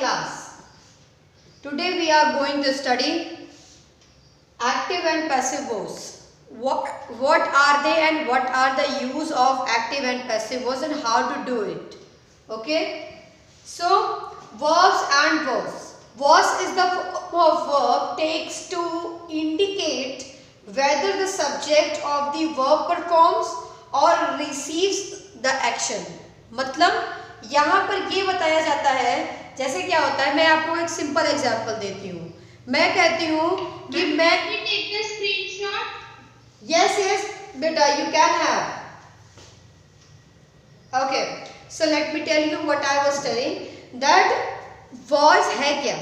class. Today we are going to study active and passive voice. What are they and what are the use of active and passive voice and how to do it. Okay. So verbs and voice. Voice is the form of verb takes to indicate whether the subject of the verb performs or receives the action. मतलब यहाँ पर ये बताया जाता है, जैसे क्या होता है, मैं आपको एक सिंपल एग्जांपल देती हूँ. मैं कहती हूँ कि मैं take the screenshot. Yes, beta, you can have. Okay, so let me tell you what I was telling. That voice है क्या?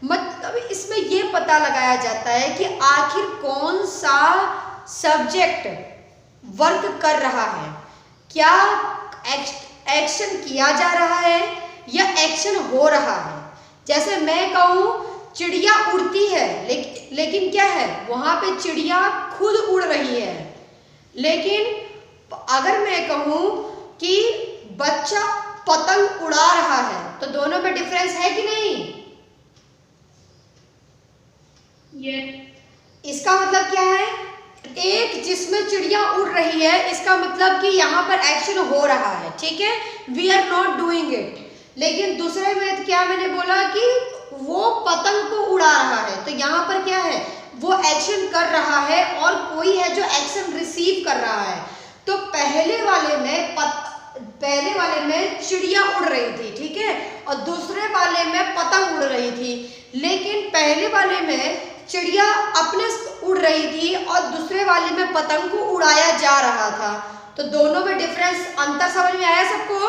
मतलब इसमें ये पता लगाया जाता है कि आखिर कौन सा सब्जेक्ट वर्क कर रहा है, क्या एक्शन किया जा रहा है या एक्शन हो रहा है. जैसे मैं कहूँ चिड़िया उड़ती है, लेकिन क्या है, वहां पे चिड़िया खुद उड़ रही है. लेकिन अगर मैं कहूँ कि बच्चा पतंग उड़ा रहा है, तो दोनों में डिफरेंस है कि नहीं? इसका मतलब क्या है, एक जिसमें चिड़िया उड़ रही है, इसका मतलब कि यहाँ पर एक्शन हो रहा है. ठीक है, we are not doing it. लेकिन दूसरे में क्या मैंने बोला कि वो पतंग को उड़ा रहा है, तो यहाँ पर क्या है, वो एक्शन कर रहा है और कोई है जो एक्शन रिसीव कर रहा है. तो पहले वाले में चिड़िया उड़ रही थी, ठीक है, और दूसरे वाले में पतंग उड़ रही थी. लेकिन पहले वाले में चिड़िया अपने उड़ रही थी और दूसरे वाले में पतंग को उड़ाया जा रहा था. तो दोनों में डिफरेंस, अंतर समझ में आया सबको?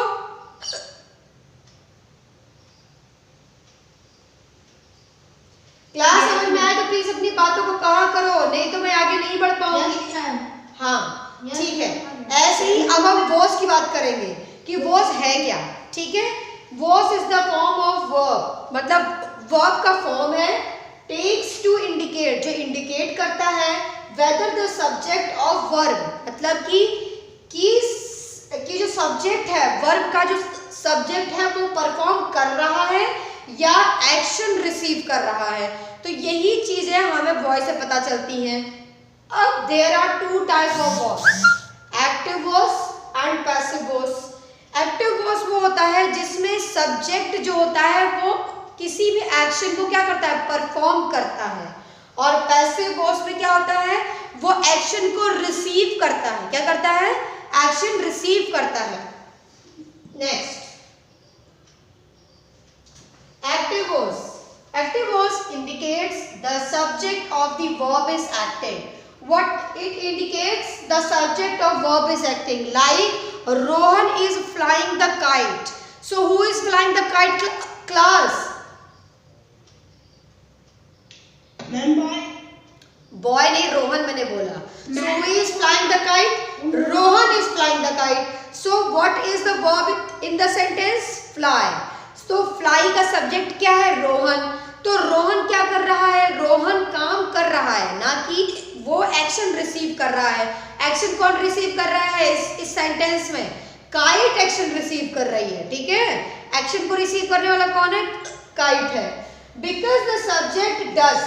क्लास समझ में आया तो प्लीज अपनी बातों को कहा करो, नहीं तो मैं आगे नहीं बढ़ पाऊंगी. हाँ ठीक है. ऐसे ही अब हम वॉस की बात करेंगे कि वॉस है क्या. ठीक है, voice is the form of verb, मतलब वर्ब का फॉर्म है टेक्स टू इंडिकेट, जो इंडिकेट करता है whether the subject of verb, मतलब कि जो सब्जेक्ट है, वर्ब का जो सब्जेक्ट है वो परफॉर्म कर रहा है या एक्शन रिसीव कर रहा है. तो यही चीजें हमें वॉइस से पता चलती हैं. अब there are two types of voice, active voice and passive voice. Active voice वो होता है जिसमें सब्जेक्ट जो होता है वो किसी भी एक्शन को क्या करता है, परफॉर्म करता है. और पैसिव वॉइस में क्या होता है, वो एक्शन को रिसीव करता है. क्या करता है, एक्शन रिसीव करता है. Next, active voice. Active voice indicates the subject of the verb is acting. What it indicates, the subject of verb is acting. Like Rohan is flying the kite. So who is flying the kite, class? Boy नहीं, रोहन मैंने बोला. So who is flying the kite? Rohan is flying the kite. So what is the verb in the sentence? Fly. तो fly का subject क्या है, रोहन. तो रोहन क्या कर रहा है, रोहन काम कर रहा है, ना कि वो एक्शन रिसीव कर रहा है. एक्शन कौन रिसीव कर रहा है इस सेंटेंस में, काइट एक्शन रिसीव कर रही है. ठीक है, एक्शन को रिसीव करने वाला कौन है, काइट है. Because the subject does,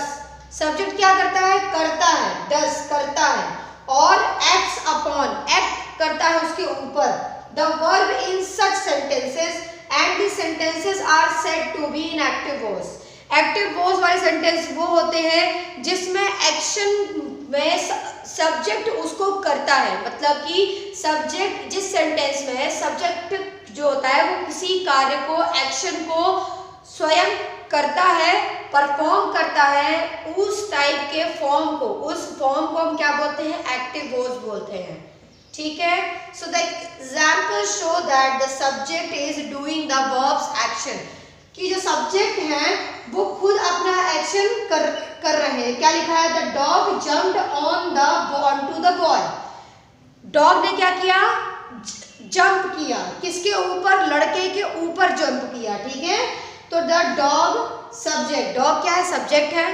subject क्या करता है, करता है, डस करता है, और एक्ट्स अपॉन, एक्ट करता है उसके ऊपर. The verb in such sentences and the sentences are said to be in active voice. Active voice वाले सेंटेंस वो होते हैं जिसमें एक्शन में सब्जेक्ट उसको करता है, मतलब कि सब्जेक्ट जिस सेंटेंस में है, सब्जेक्ट जो होता है वो किसी कार्य को, एक्शन को स्वयं करता है, परफॉर्म करता है, उस टाइप के फॉर्म को, उस फॉर्म को हम क्या बोलते हैं, एक्टिव वॉइस बोलते हैं. ठीक है, so the example show that the subject is doing the verbs action, कि जो सब्जेक्ट हैं वो खुद अपना एक्शन कर रहे हैं. क्या लिखा है, the dog jumped on to the boy. Dog ने क्या किया, जंप किया, किसके ऊपर, लड़के के ऊपर जंप किया. ठीक है, तो द डॉग सब्जेक्ट, डॉग क्या है, सब्जेक्ट है.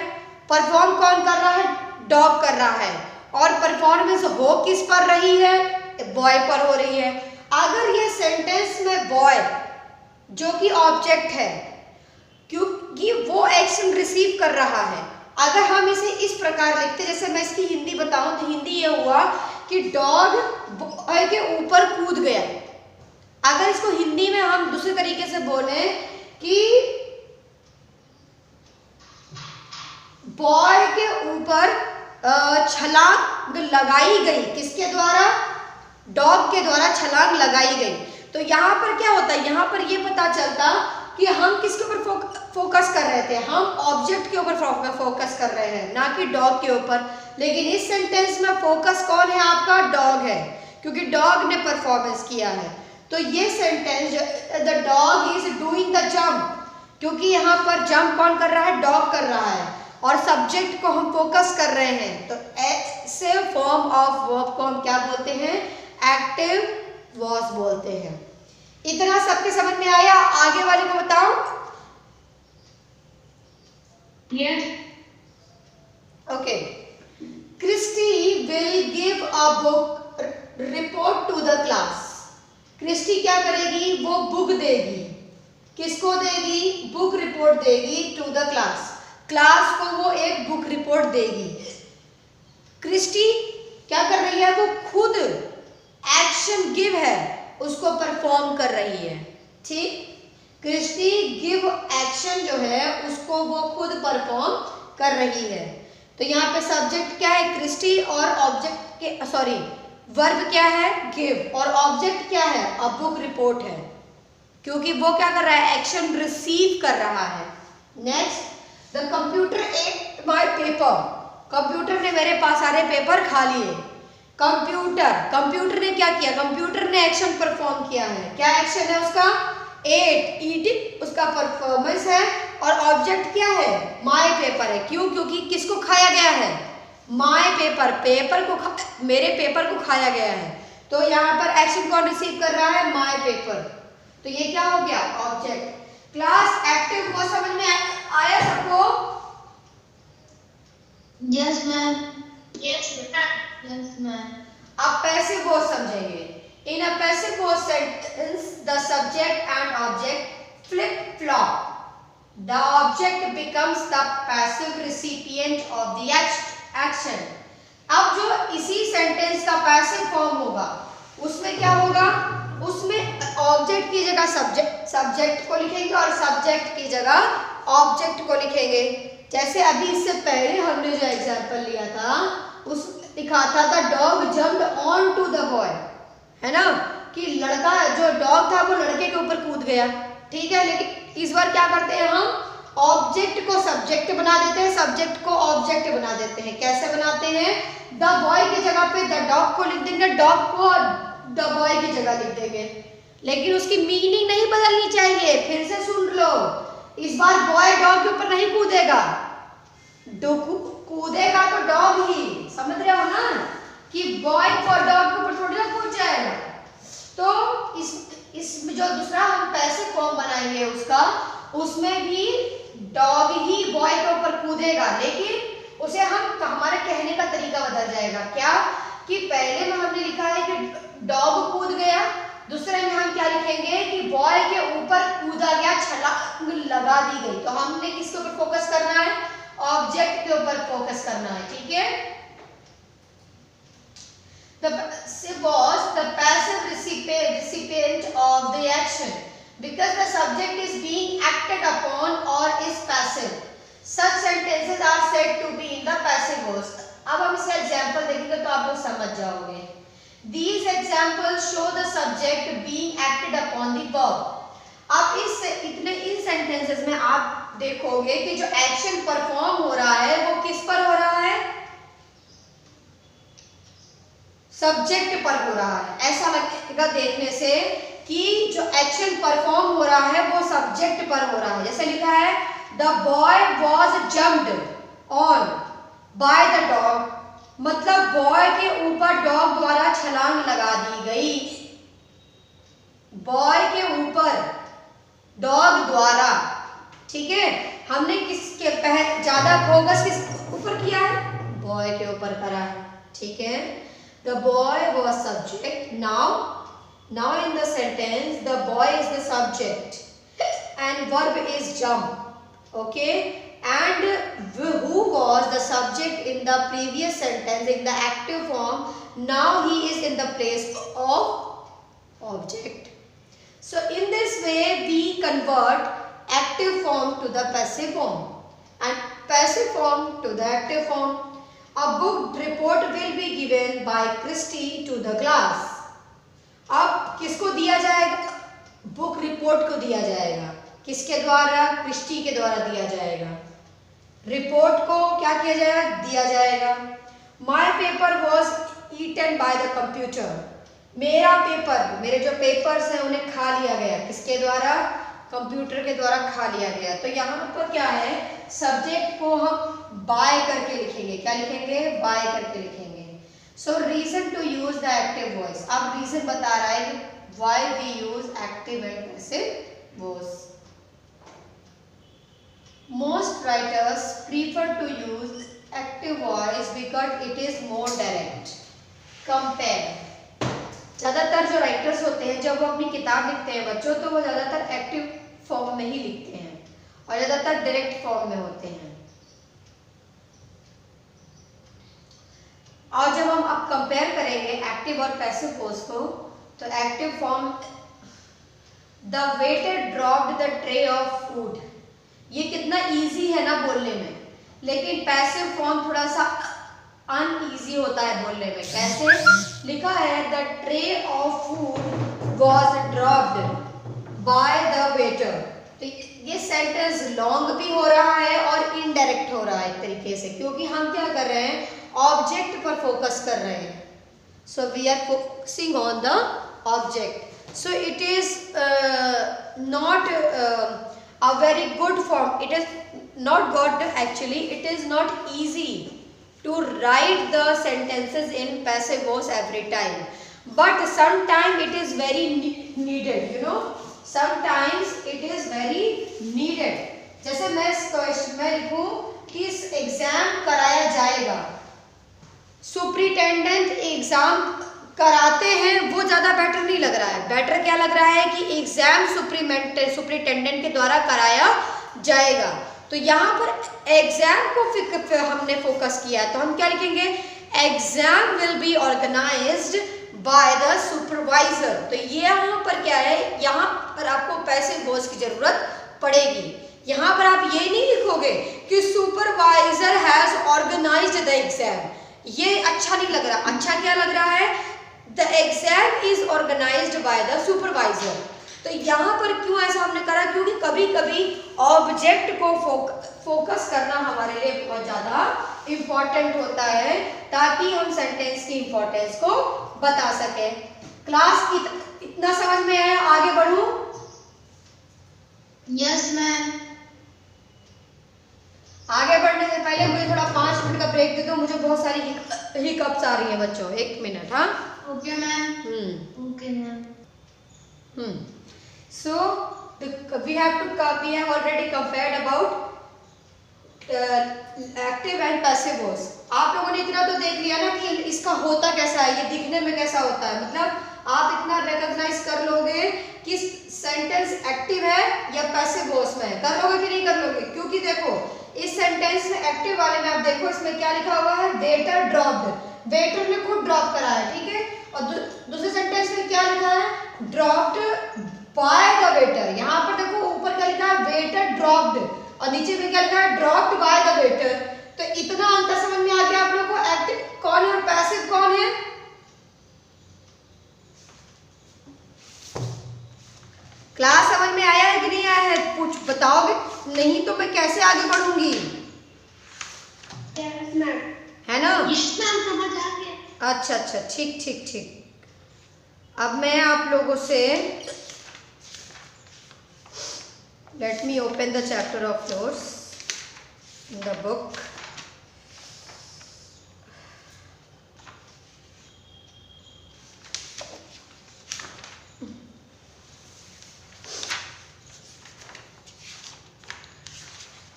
परफॉर्म कौन कर रहा है, डॉग कर रहा है. और परफॉर्मेंस हो किस पर रही है, बॉय पर हो रही है. अगर ये सेंटेंस में बॉय जो कि ऑब्जेक्ट है, क्योंकि रिसीव कर रहा है। अगर हम इसे इस प्रकार लिखते, जैसे मैं इसकी हिंदी बताऊं तो हिंदी ये हुआ कि डॉग बॉय के ऊपर कूद गया। अगर इसको हिंदी में हम दूसरे तरीके से बोले कि बॉय के ऊपर छलांग लगाई गई, किसके द्वारा? डॉग के द्वारा छलांग लगाई गई। तो यहाँ पर क्या होता है, यहाँ पर ये पता चलता कि हम किसके ऊपर फोकस कर रहे थे, हम ऑब्जेक्ट के ऊपर फोकस कर रहे हैं, ना कि डॉग के ऊपर। लेकिन इस सेंटेंस में फोकस कौन है आपका? डॉग है, क्योंकि डॉग ने परफॉर्मेंस किया है। तो ये sentence, the dog is doing the jump, क्योंकि यहाँ पर जंप कौन कर रहा है? डॉग कर रहा है, और सब्जेक्ट को हम फोकस कर रहे हैं। तो ऐसे फॉर्म ऑफ वर्ब को हम क्या बोलते हैं? एक्टिव वॉज बोलते हैं। इतना सबके समझ में आया? आगे वाले को बताओ। Yes. Okay, Christy will give a book report to the class. Christy क्या करेगी? वो बुक देगी। किसको देगी? बुक रिपोर्ट देगी टू द क्लास। क्लास को वो एक बुक रिपोर्ट देगी। क्रिस्टी क्या कर रही है? वो खुद एक्शन गिव है, उसको परफॉर्म कर रही है। ठीक, क्रिस्टी गिव एक्शन जो है उसको वो खुद परफॉर्म कर रही है। तो यहाँ पे सब्जेक्ट क्या है? क्रिस्टी, और ऑब्जेक्ट के वर्ब क्या है? गिव, और ऑब्जेक्ट क्या है? अ बुक रिपोर्ट है, क्योंकि वो क्या कर रहा है? एक्शन रिसीव कर रहा है। Next, the computer at my paper. Computer ने मेरे पास सारे पेपर खा लिए। कंप्यूटर ने क्या किया? कंप्यूटर ने एक्शन परफॉर्म किया है। क्या एक्शन है उसका? ईटिंग उसका परफॉर्मेंस है, और ऑब्जेक्ट क्या है? माय पेपर है। क्यों? क्योंकि किसको खाया गया है? माय पेपर, मेरे पेपर को खाया गया है। तो यहाँ पर एक्शन कौन रिसीव कर रहा है? My paper. तो ये क्या हो गया? ऑब्जेक्ट। क्लास एक्टिव को समझ में आया सबको? Yes, ma'am. Yes, ma'am. Yes, ma'am. अब पैसिव वॉइस समझेंगे। In a passive voice sentence the subject and object flip flop. The object becomes the passive recipient of the action. अब जो इसी सेंटेंस का पैसिव फॉर्म होगा उसमें क्या होगा? उसमें ऑब्जेक्ट की जगह सब्जेक्ट को लिखेंगे और सब्जेक्ट की जगह ऑब्जेक्ट को लिखेंगे। जैसे अभी इससे पहले हमने जो एग्जाम्पल लिया था उस लिखा था the dog jumped on to the boy, है ना, कि लड़का जो डॉग था वो लड़के के ऊपर कूद गया। ठीक है, लेकिन इस बार क्या करते हैं? हम ऑब्जेक्ट को सब्जेक्ट बना देते हैं, सब्जेक्ट को ऑब्जेक्ट बना देते हैं। कैसे बनाते हैं? द बॉय की जगह पे द डॉग को लिख देंगे, डॉग को द बॉय की जगह लिख देंगे, लेकिन उसकी मीनिंग नहीं बदलनी चाहिए। फिर से सुन लो, इस बार बॉय डॉग के ऊपर नहीं कूदेगा, कूदेगा तो डॉग ही। समझ रहे हो ना कि बॉय को डॉग के ऊपर थोड़ी ना कूद जाएगा। तो इसमें जो दूसरा हम पैसिव फॉर्म बनाएंगे उसमें भी डॉग ही बॉय के ऊपर कूदेगा, लेकिन उसे हमारे कहने का तरीका बदल जाएगा। क्या? कि पहले में हमने लिखा है कि डॉग कूद गया, दूसरे में हम क्या लिखेंगे कि बॉय के ऊपर कूदा गया, छलांग लगा दी गई। तो हमने किसके ऊपर फोकस करना है? ऑब्जेक्ट के ऊपर फोकस करना है। ठीक है, the passive was the passive recipient of the action because the subject is being acted upon or is passive. Such sentences are said to be in the passive voice. अब हम इसका example देखेंगे तो आप लोग समझ जाओगे। These examples show the subject being acted upon the verb. अब इन सेंटेंसेस में आप देखोगे कि जो एक्शन परफॉर्म हो रहा है वो किस पर हो रहा है? सब्जेक्ट पर हो रहा है। ऐसा लगेगा देखने से कि जो एक्शन परफॉर्म हो रहा है वो सब्जेक्ट पर हो रहा है। जैसे लिखा है the boy was jumped on by the dog, मतलब बॉय के ऊपर डॉग द्वारा छलांग लगा दी गई। बॉय के ऊपर डॉग द्वारा। ठीक है, हमने किसके ज्यादा फोकस किस ऊपर किया है? बॉय के ऊपर करा है। ठीक है, the boy was subject. Now in the sentence the boy is the subject and verb is jump. Okay, and who was the subject in the previous sentence in the active form, now he is in the place of object. So in this way we convert active form to the passive form and passive form to the active form. A book report will be given by Christy to the class. अब किसको दिया जाएगा? Book report को दिया जाएगा। किसके द्वारा? Christie के द्वारा दिया जाएगा। रिपोर्ट को क्या किया जाएगा? दिया जाएगा। My paper was eaten by the computer. मेरा पेपर, मेरे जो पेपर्स हैं उन्हें खा लिया गया। किसके द्वारा? कंप्यूटर के द्वारा खा लिया गया। तो यहाँ पर क्या है, सब्जेक्ट को हम बाय करके लिखेंगे। क्या लिखेंगे? बाय करके लिखेंगे। So reason to use the active voice. अब रीजन बता रहा है कि why we use active and passive voice. Most writers prefer to use active voice because it is more direct. Compare. ज़्यादातर जो राइटर्स होते हैं जब वो अपनी किताब लिखते हैं बच्चों, तो वो ज़्यादातर एक्टिव फॉर्म में ही लिखते हैं और ज़्यादातर डायरेक्ट फॉर्म में होते हैं। और जब हम अब कंपेयर करेंगे एक्टिव और पैसिव वॉइस को, तो active form, the waiter dropped the tray of food. ये कितना इजी है ना बोलने में, लेकिन पैसिव फॉर्म थोड़ा सा अनईजी होता है बोलने में। कैसे लिखा है? The tray of food was dropped by the waiter. तो ये सेंटेंस लॉन्ग भी हो रहा है और इनडायरेक्ट हो रहा है एक तरीके से, क्योंकि हम क्या कर रहे हैं? ऑब्जेक्ट पर फोकस कर रहे हैं। So we are focusing on the object. So it is not a very good form. It is not good actually. It is not easy to write the sentences in passive voice every time, but sometimes it is very needed, you know. Sometimes it is very needed. जैसे मैं लिखूं कि इस exam कराया जाएगा, superintendent exam कराते हैं, वो ज़्यादा बेटर नहीं लग रहा है। बेटर क्या लग रहा है कि एग्जाम सुपरिटेंडेंट के द्वारा कराया जाएगा। तो यहाँ पर एग्जाम को हमने फोकस किया है, तो हम क्या लिखेंगे? Exam will be organised by the supervisor. तो ये यहाँ पर क्या है? यहाँ पर आपको पैसिव वॉइस की जरूरत पड़ेगी। यहाँ पर आप ये नहीं लिखोगे कि supervisor has organised the exam. ये अच्छा नहीं लग रहा। अच्छा क्या लग रहा है? The exam is organized by the supervisor. तो यहाँ पर क्यों ऐसा हमने करा? क्योंकि कभी कभी ऑब्जेक्ट को फोकस करना हमारे लिए बहुत ज़्यादा इम्पोर्टेंट होता है, ताकि हम सेंटेंस की इम्पोर्टेंस को बता सकें। क्लास इतना समझ में आया? आगे बढ़ूं? Yes, ma'am. आगे बढ़ने से पहले मुझे थोड़ा 5 मिनट का ब्रेक दे दो। मुझे बहुत सारी हिकअप्स आ रही हैं बच्चों। 1 मिनट। हाँ, Okay, ma'am. Okay, ma'am. So we have already compared about active and passive voice. आप लोगों ने इतना तो देख लिया ना कि इसका होता कैसा है, ये दिखने में कैसा होता है। मतलब आप इतना रिकॉग्नाइज कर लोगे कि सेंटेंस एक्टिव है या पैसिव वॉइस में है। कर लोगे कि नहीं कर लोगे? क्योंकि देखो इस सेंटेंस में एक्टिव वाले में आप देखो इसमें क्या लिखा हुआ है? Waiter dropped. वेटर ने खुद ड्रॉप करा है, ठीक है। और दूसरे सेंटेंस में क्या लिखा है? Dropped by the waiter. यहाँ पर देखो ऊपर क्या लिखा है? वेटर ड्रॉप्ड, और नीचे में क्या लिखा है? Dropped by the waiter. तो इतना अंतर समझ में आ गया आप लोगों को? एक्टिव कौन है और पैसिव कौन है? क्लास समझ में आया है कि नहीं आया है? कुछ बताओगे? नहीं तो मैं कैसे आगे बढ़ूंगी? है ना? समझ आ गया। अच्छा अच्छा, ठीक ठीक ठीक। अब मैं आप लोगों से, let me open the chapter of yours in the book.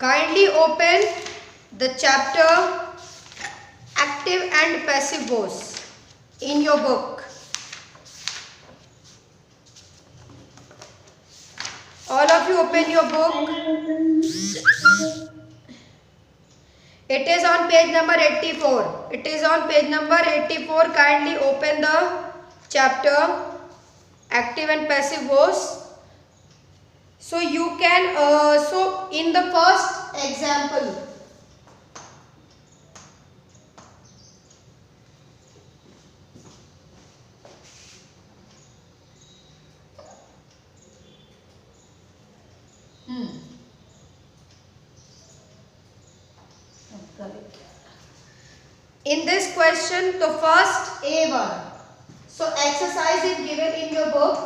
Kindly open the chapter active and passive voice in your book. All of you open your book. It is on page number 84. It is on page number 84. Kindly open the chapter active and passive voice. So you can so in the first example, in this question, the first A1. So exercise is given in your book.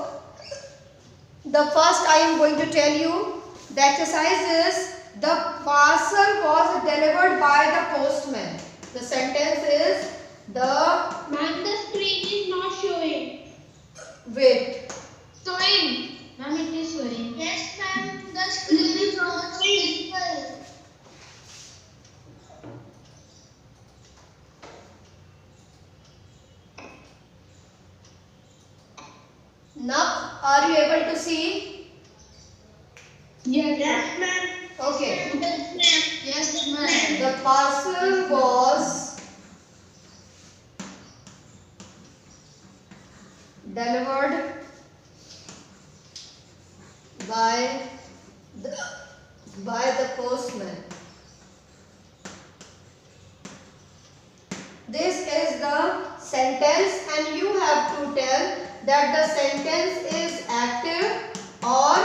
The first I am going to tell you. The exercise is the parcel was delivered by the postman. The sentence is the Ma'am, the screen is not showing. wait. Showing. Ma'am, it is showing. Yes, ma'am. The screen is not visible. Now are you able to see? Yes, ma'am. Okay. Yes, ma'am. The parcel was delivered by the postman. This is the sentence and you have to tell that the sentence is active or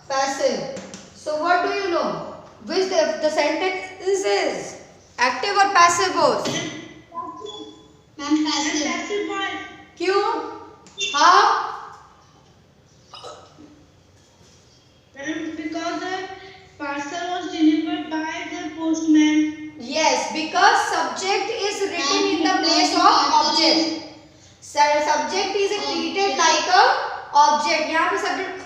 passive. So what do you know? Which the sentence is active or passive voice? Ma'am, passive. क्यों? How? Because the parcel was delivered by the postman. Yes, because subject is written in the place of object. Subject is treated like a object. यहाँ पे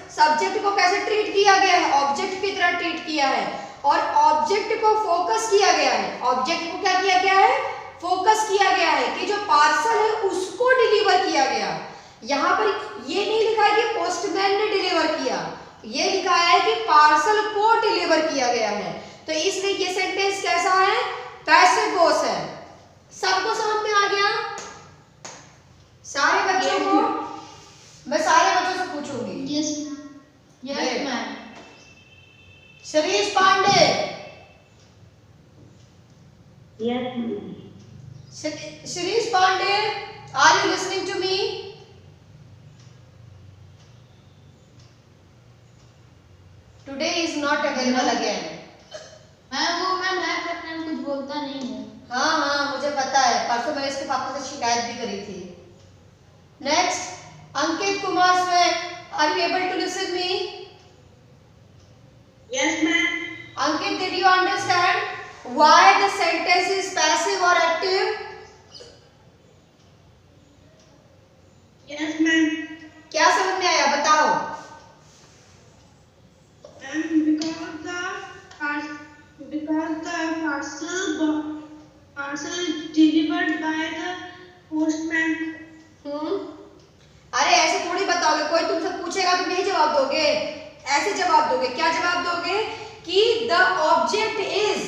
subject को कैसे treat किया गया है? Object की तरह ट्रीट किया है और ऑब्जेक्ट को फोकस किया गया है. ऑब्जेक्ट को क्या किया गया है? फोकस किया गया है कि जो पार्सल है उसको डिलीवर किया गया. यहाँ पर ये नहीं लिखा है कि पोस्टमैन ने डिलीवर किया, ये लिखा है कि पार्सल को डिलीवर किया गया है. तो इसलिए ये सेंटेंस कैसा है? पैसिव वॉइस है. सबको समझ में आ गया? सारे बच्चों को मैं सारे बच्चों से पूछूंगी. Yes, ma'am. Yes, ma'am. Shirish Pande. Yes, ma'am. Shirish Pande, are you listening to me? Today is not available again. मैं लैब करने में कुछ बोलता नहीं हूँ. हाँ मुझे पता है. परसों मैंने इसके पापा से शिकायत भी करी थी. Next, Ankit Kumar swag, are you able to listen me? Yes, ma'am. Ankit, did you understand why the sentence is passive or active? Yes, ma'am. क्या समझ में आया? बताओ. Because the parcel is delivered by the postman. अरे ऐसे थोड़ी बताओगे. कोई तुमसे पूछेगा तुम यही जवाब दोगे? ऐसे जवाब दोगे. क्या जवाब दोगे? कि the object is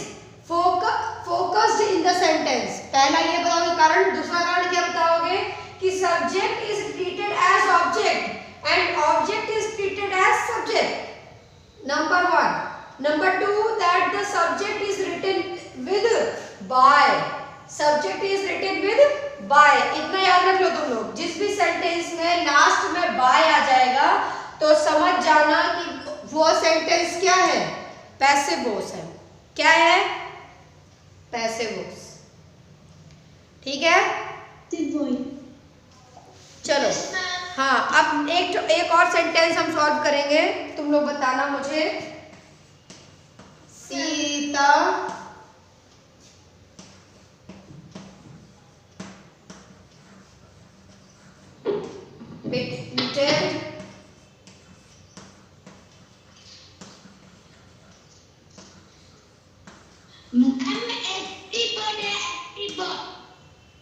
focused in the sentence. पहला ये बताओगे कारण. दूसरा कारण क्या बताओगे? कि subject is treated as object and object is treated as subject. Number 1. Number 2, that the subject is written with by. Subject is written with by. इतना याद रख लो तुम लोग. जिस भी सेंटेंस में लास्ट में by आ जाएगा तो समझ जाना कि वो सेंटेंस क्या है? पैसिव वॉइस है. क्या है? Passive voice. ठीक है? चलो. हाँ, अब एक और सेंटेंस हम सॉल्व करेंगे. तुम लोग बताना मुझे. सीता visited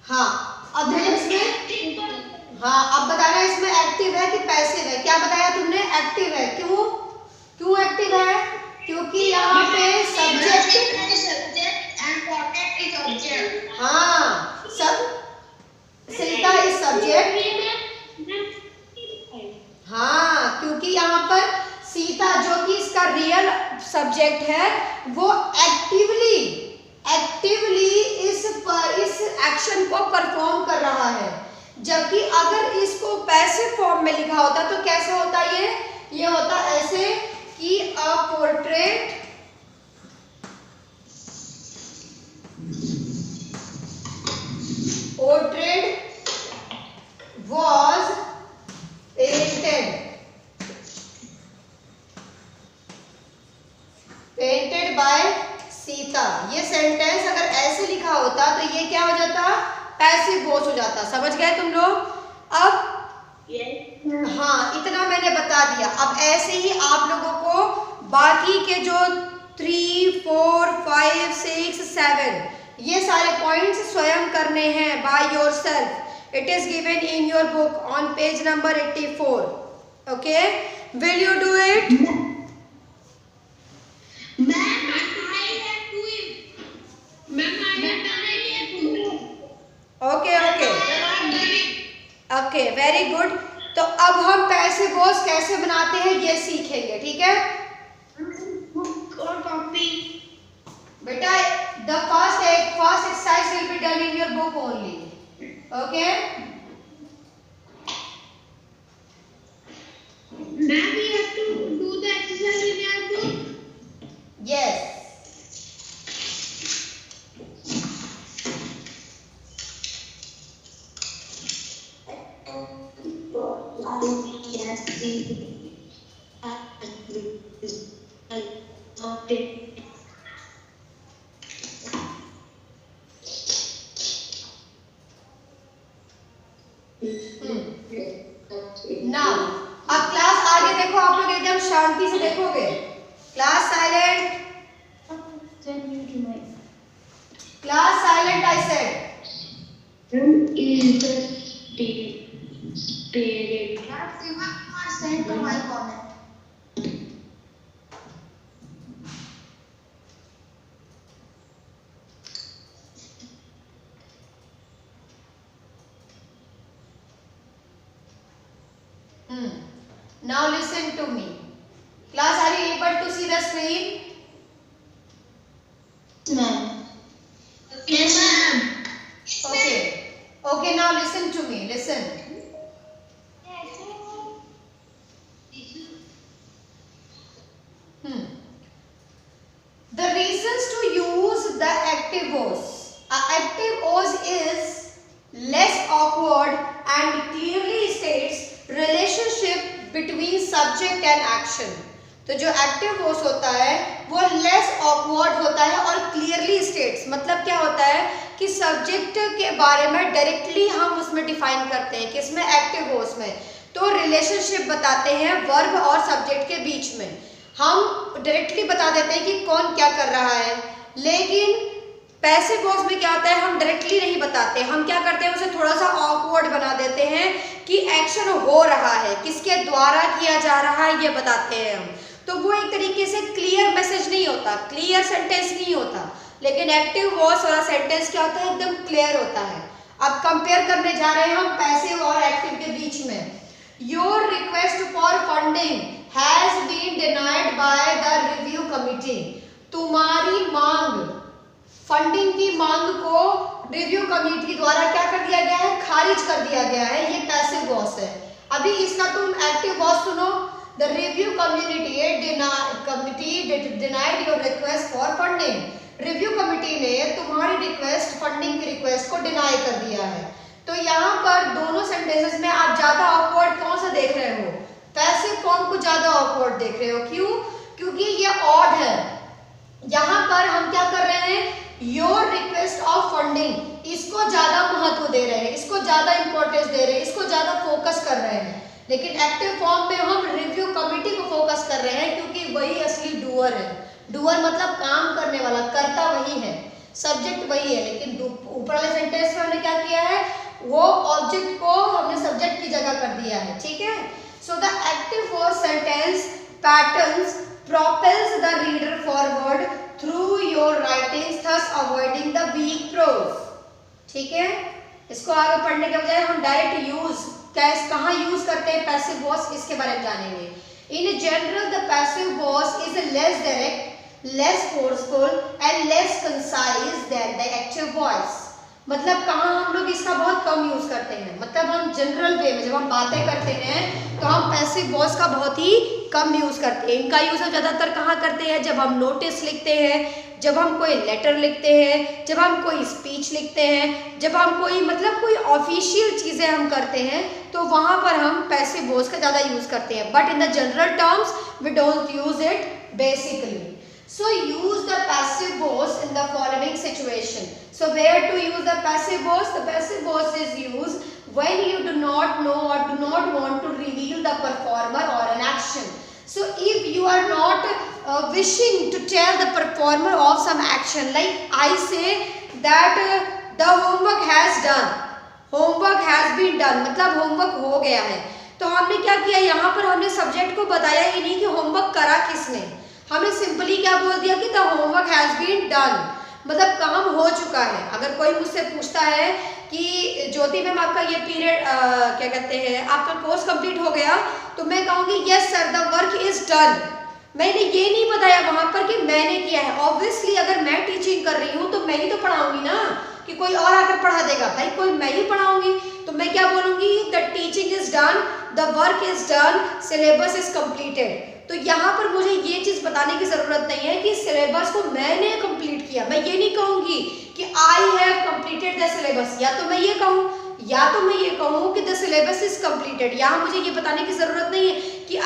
हाँ. अब इसमें हाँ, अब बताना इसमें एक्टिव है कि पैसिव है. क्या बताया तुमने? एक्टिव है. क्यों एक्टिव है? क्योंकि यहाँ पे सब्जेक्ट and सब्जेक्ट है वो एक्टिवली इस एक्शन को परफॉर्म कर रहा है, जबकि अगर इसको पैसिव फॉर्म में लिखा होता तो कैसे होता ये होता ऐसे कि a portrait was painted by Sita. ये सेंटेंस अगर ऐसे लिखा होता तो ये क्या हो जाता, पैसिव वॉइस हो जाता। समझ गए तुम लोग? अब हाँ, इतना मैंने बता दिया। अब ऐसे ही आप लोगों को बाकी के जो 3, 4, 5, 6, 7 ये सारे पॉइंट्स स्वयं करने हैं by yourself. It is given in your book on page number 84। Okay, will you do it? Okay, very good. तो अब हम पैसिव वॉइस कैसे बनाते हैं ये सीखेंगे, ठीक है बेटा? The first exercise will be done in your book only. Okay, Ma'am, we have to do the exercise in your book. Yes. Now अब क्लास आगे देखो, आप लोग एकदम शांति से देखोगे। Class silent, class silent I said. Now listen to me. Class, are you able to see the screen? Ma'am. Yes, ma'am. Okay. Okay, now listen to me. Listen. The reasons to use the active voice. Active voice is less awkward and clearly states relationship between subject and action। तो जो active voice होता है वो less awkward होता है और clearly states, मतलब क्या होता है कि सब्जेक्ट के बारे में डायरेक्टली हम उसमें डिफाइन करते हैं, किसमें? एक्टिव वॉइस में। तो रिलेशनशिप बताते हैं वर्ब और सब्जेक्ट के बीच में, हम डायरेक्टली बता देते हैं कि कौन क्या कर रहा है। लेकिन पैसिव वॉइस में क्या होता है, हम डायरेक्टली नहीं बताते, हम क्या करते हैं उसे थोड़ा सा ऑकवर्ड बना देते हैं कि एक्शन हो रहा है, किसके द्वारा किया जा रहा है ये बताते हैं हम। तो वो एक तरीके से क्लियर मैसेज नहीं होता, क्लियर सेंटेंस नहीं होता। लेकिन एक्टिव वॉइस वाला सेंटेंस क्या होता है, एकदम क्लियर होता है। अब कंपेयर करने जा रहे हैं हम पैसिव और एक्टिव के बीच में। Your request for funding has been denied by the review committee. तुम्हारी मांग, फंडिंग की मांग को रिव्यू कमेटी द्वारा क्या कर दिया गया है, खारिज कर दिया गया है। ये पैसिव वॉइस है। अभी इसका तुम एक्टिव वॉइस सुनो। The review community denied your request for funding. Review committee ने तुम्हारी रिक्वेस्ट, फंडिंग की रिक्वेस्ट को डिनाई कर दिया है। तो यहाँ पर दोनों सेंटेंसेस में आप ज्यादा ऑकवर्ड कौन सा देख रहे हो? पैसिव फॉर्म को ज्यादा ऑकवर्ड देख रहे हो। क्यों? क्योंकि ये ऑड है। यहाँ पर हम क्या कर रहे हैं, योर रिक्वेस्ट ऑफ फंडिंग, इसको ज्यादा महत्व दे रहे हैं, इसको ज्यादा इंपॉर्टेंस दे रहे हैं, इसको ज्यादा फोकस कर रहे हैं। लेकिन एक्टिव फॉर्म में हम रिव्यू कमेटी को फोकस कर रहे हैं, क्योंकि वही असली डूअर है। डूअर मतलब काम करने वाला, करता वही है, सब्जेक्ट वही है। लेकिन ऊपर वाले सेंटेंस में हमने क्या किया है, वो ऑब्जेक्ट को हमने सब्जेक्ट की जगह कर दिया है। ठीक है। So the active voice sentence patterns propels the reader forward through your writings, thus avoiding the weak prose। ठीक है। इसको आगे पढ़ने के बजाय हम डायरेक्ट यूज कहाँ यूज करते हैं पैसिव वॉइस, इसके बारे में जानेंगे। In general the passive voice is less direct less forceful and less concise than the active voice. मतलब कहाँ हम लोग इसका बहुत कम यूज करते हैं, मतलब हम जनरल वे में जब हम बातें करते हैं तो हम पैसिव वॉइस का बहुत ही कम यूज करते हैं। इनका यूज हम ज्यादातर कहाँ करते हैं, जब हम नोटिस लिखते हैं, जब हम कोई लेटर लिखते हैं, जब हम कोई स्पीच लिखते हैं, जब हम कोई मतलब कोई ऑफिशियल चीजें हम करते हैं तो वहां पर हम पैसिव वॉइस का ज्यादा यूज करते हैं। But in the general terms we don't use it basically. So use the passive voice in the following situation. So where to use the passive voice? The passive voice is used when you do not know or do not want to reveal the performer or an action. So if you are not wishing to tell the performer of some action, like I say that the homework has done, homework has been done, मतलब homework हो गया है। तो हमने क्या किया, यहाँ पर हमने सब्जेक्ट को बताया ही नहीं कि होमवर्क करा किसने, हमने सिंपली क्या बोल दिया कि the homework has been done, मतलब काम हो चुका है। अगर कोई मुझसे पूछता है कि ज्योति मैम आपका ये पीरियड क्या कहते हैं आपका कोर्स कंप्लीट हो गया, तो मैं कहूँगी yes sir the work is done. मैंने ये नहीं बताया वहां पर कि मैंने किया है। ऑब्वियसली अगर मैं टीचिंग कर रही हूँ तो मैं ही तो पढ़ाऊंगी ना, कि कोई और आकर पढ़ा देगा, भाई कोई मैं ही पढ़ाऊंगी। तो मैं क्या बोलूंगी, the teaching is done, the work is done, syllabus is completed. तो यहाँ पर मुझे ये चीज बताने की जरूरत नहीं है कि सिलेबस को मैंने कंप्लीट किया। मैं ये नहीं कहूंगी कि I have completed the syllabus, या तो मैं ये कहूँ या तो मैं ये कहूँ कि द सिलेबस इज कंप्लीटेड। यहाँ मुझे ये बताने की जरूरत नहीं है कि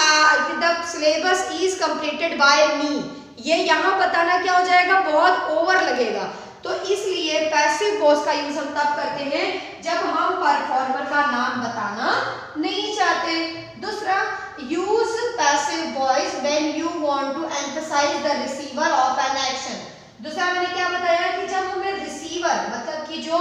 the syllabus is completed by me, ये यहाँ बताना क्या हो जाएगा, बहुत ओवर लगेगा। तो इसलिए पैसिव वॉइस का यूज हम तब करते हैं जब हम परफॉर्मर का नाम बताना नहीं चाहते। दूसरा, use passive voice when you want to emphasise the receiver of an action. दूसरा मैंने क्या बताया कि जब हमें रिसीवर मतलब कि जो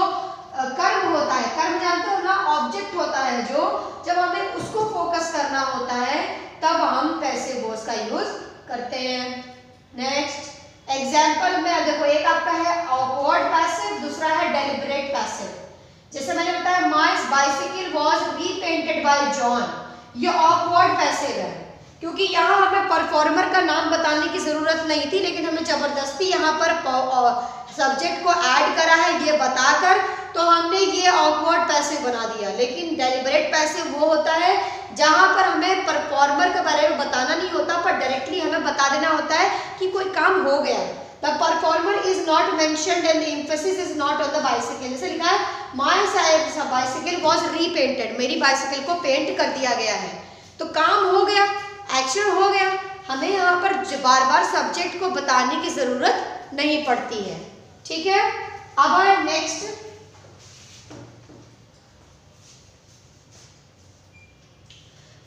कर्म होता है, कर्म जानते हो ना, ऑब्जेक्ट होता है जो, जब हमें उसको फोकस करना होता है तब हम पैसिव वॉइस का यूज करते हैं। नेक्स्ट एग्जाम्पल में देखो, एक आपका है ऑकवर्ड पैसिव, दूसरा है डेलिबरेट पैसिव। जैसे मैंने बताया my bicycle was repainted bye John, ये ऑकवर्ड पैसिव है क्योंकि यहाँ हमें परफॉर्मर का नाम बताने की जरूरत नहीं थी, लेकिन हमें जबरदस्ती यहाँ पर सब्जेक्ट को ऐड करा है ये बताकर, तो हमने ये ऑकवर्ड पैसिव बना दिया। लेकिन डेलिबरेट पैसिव वो होता है जहां पर हमें परफॉर्मर के बारे में बताना नहीं होता, पर डायरेक्टली हमें बता देना होता है कि कोई काम हो गया। The performer is not mentioned and the emphasis is not on the bicycle. जैसे लिखा है माय बाइसिकल वाज रीपेंटेड, मेरी बाइसिकल को पेंट कर दिया गया है, तो काम हो गया, एक्शन हो गया। हमें यहाँ पर बार बार सब्जेक्ट को बताने की जरूरत नहीं पड़ती है। ठीक है, अब आए next,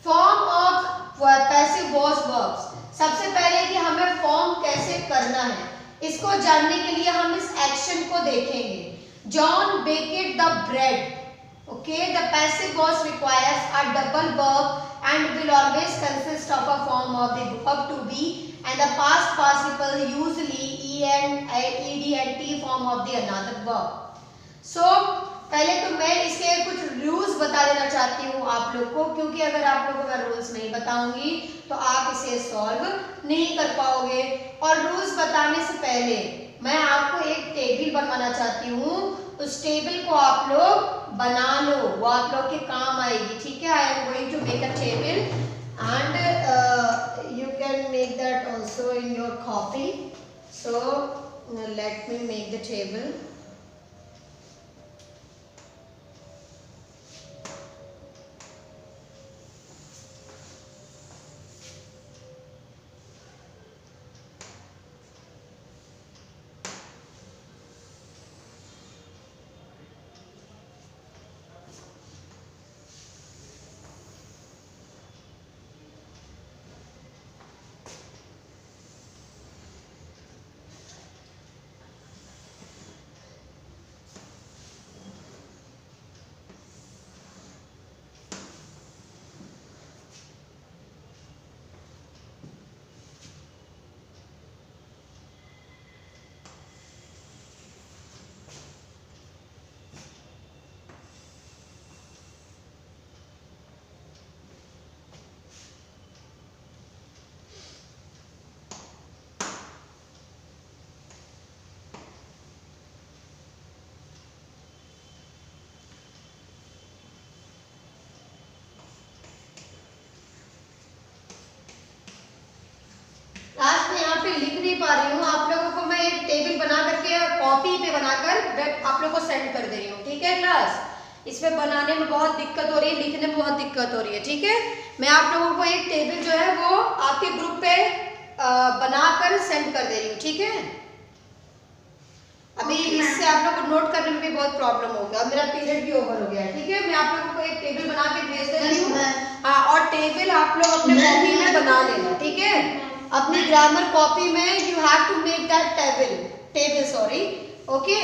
form of passive voice verbs. सबसे पहले कि हमें फॉर्म कैसे करना है, इसको जानने के लिए हम इस एक्शन को देखेंगे। John baked the bread, okay, the passive voice requires a double verb and will always consist of a form of the verb to be and the past participle usually ed and t form of the another verb. So पहले तो मैं इसके कुछ rules बता देना चाहती हूँ आप लोग को, क्योंकि अगर आप लोगों को मैं रूल्स नहीं बताऊंगी तो आप इसे सॉल्व नहीं कर पाओगे। और रूल्स बताने से पहले मैं आपको एक टेबल बनवाना चाहती हूँ, उस टेबल को आप लोग बना लो, वो आप लोग के काम आएगी। ठीक है, I am going to make a table and you can make that also in your copy. So let me make the table. नहीं पा रही हूँ, आप लोगों को मैं एक टेबल बना करके कॉपी पे बनाकर आप लोगों को सेंड कर दे रही हूँ, ठीक है क्लास। इसमें बनाने में बहुत दिक्कत हो रही है, लिखने में बहुत दिक्कत हो रही है, ठीक है। मैं आप लोगों को एक टेबल जो है वो आपके ग्रुप पे बनाकर सेंड कर दे रही हूँ, ठीक है। अभी इससे आप लोग को नोट करने में भी बहुत प्रॉब्लम होगा, मेरा पीरियड भी ओवर हो गया है, ठीक है। मैं आप लोगों को एक टेबल बना के भेज दे रही हूँ, हाँ, और टेबल आप लोग अपने कॉपी में बना लेना, ठीक है। अपनी ग्रामर कॉपी में you have to make that table sorry, okay.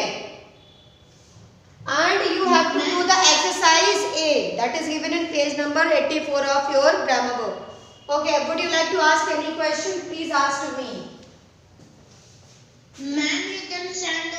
And you have to do the exercise A that is given in page number 84 of your grammar book. Okay, would you like to ask any question? Please ask to me. Ma'am, you can send